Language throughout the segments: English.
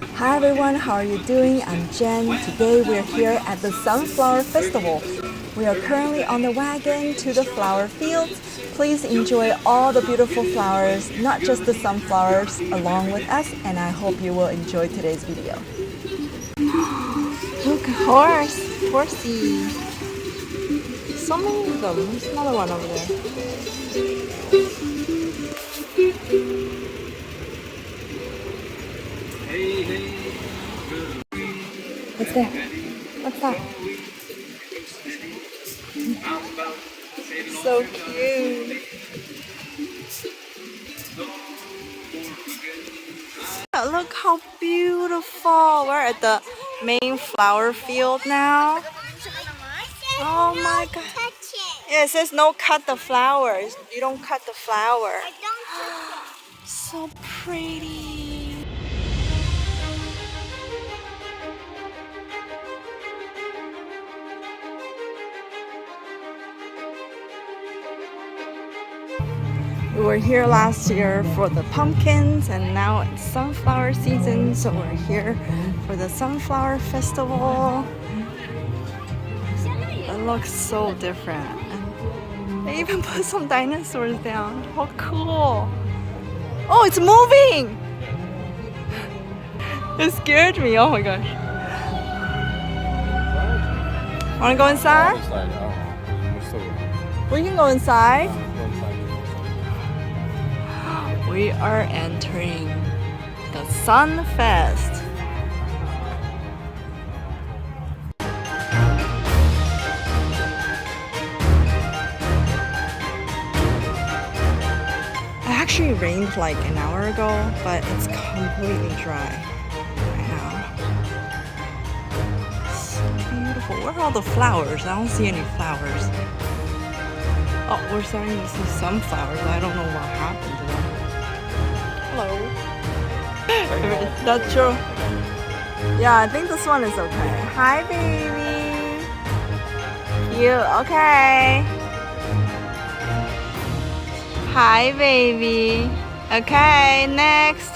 Hi everyone, how are you doing? I'm Jen. Today we're here at the Sunflower Festival. We are currently on the wagon to the flower fields. Please enjoy all the beautiful flowers, not just the sunflowers, along with us, and I hope you will enjoy today's video. Look, horsey. So many of them. There's another one over there. What's that? What's that? So cute. Look how beautiful. We're at the main flower field now. Oh my god. Yeah, it says no cut the flowers. You don't cut the flower. So pretty. We were here last year for the pumpkins and now it's sunflower season, so we're here for the sunflower festival. It looks so different. And they even put some dinosaurs down. How cool! Oh, it's moving! It scared me, oh my gosh. Wanna go inside? We can go inside. We are entering the Sun Fest. It actually rained like an hour ago, but it's completely dry right now. So beautiful. Where are all the flowers? I don't see any flowers. Oh, we're starting to see some flowers. I don't know what happened to them. Hello. That's true. Yeah, I think this one is okay. Hi, baby. Cute. Okay. Hi, baby. Okay, next.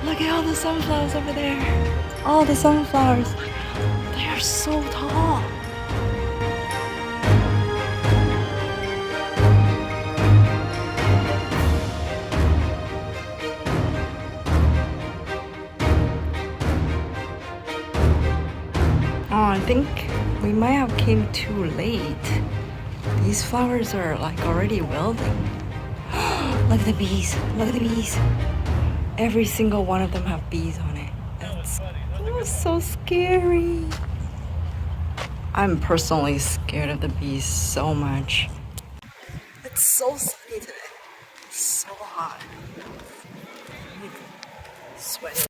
Look at all the sunflowers over there. All the sunflowers. They are so tall. Oh, I think we might have came too late. These flowers are like already wilting. Look at the bees. Look at the bees. Every single one of them have bees on it. It's so scary. I'm personally scared of the bees so much. It's so sunny today. It's so hot. I'm sweating.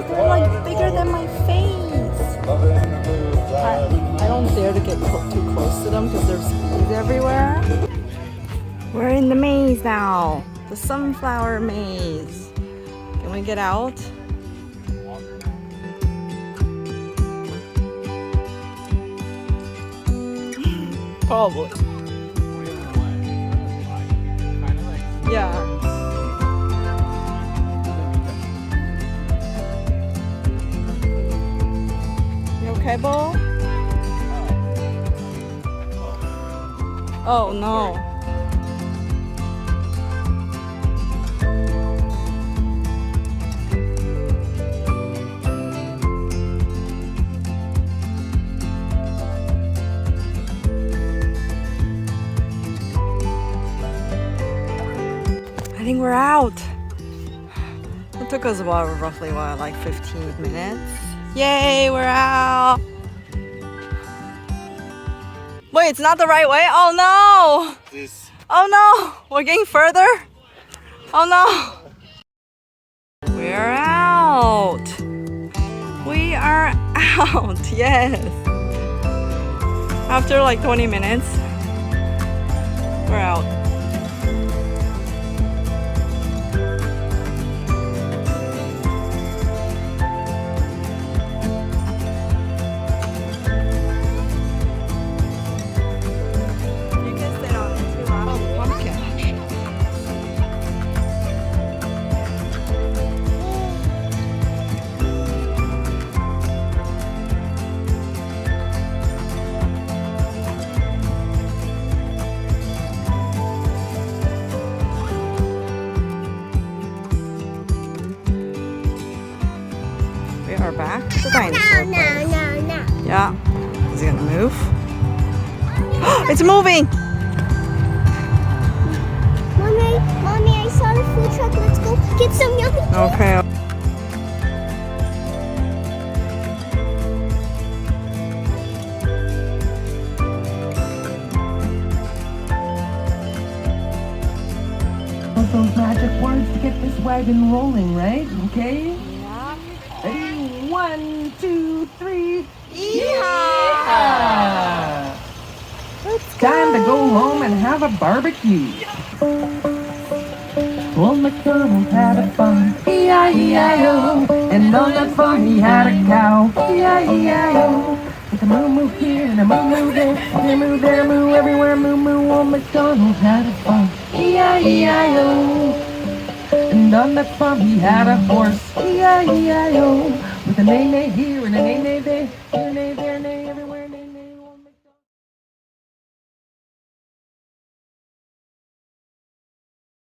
They're like bigger than my face. I don't dare to get too close to them because there's bees everywhere. We're in the maze now. The sunflower maze. Can we get out? Probably. Yeah. Okay, Bo? Oh no. I think we're out. It took us roughly like 15 minutes. Yay, we're out. Wait, it's not the right way? Oh no! Oh no! We're getting further? Oh no! We're out! We are out. Yes. After like 20 minutes, we're out. You can sit on it too. Oh, pumpkin. We are back to the dinosaur place. No. Yeah. Is it gonna move? It's moving! Mommy, I saw the food truck. Let's go get some yummy. Okay. Those magic words to get this wagon rolling, right? Okay? Yeah. Ready? 1, 2, 3. Yeehaw! It's time to go home and have a barbecue. Old MacDonald had a farm, E-I-E-I-O. And on that farm he had a cow, E-I-E-I-O. With a moo-moo here and a moo-moo there, and a moo there, moo everywhere, moo-moo. Old MacDonald had a farm, E-I-E-I-O. And on that farm he had a horse, E-I-E-I-O. With a neigh-neigh here and a neigh-neigh there, here, neigh there, neigh everywhere.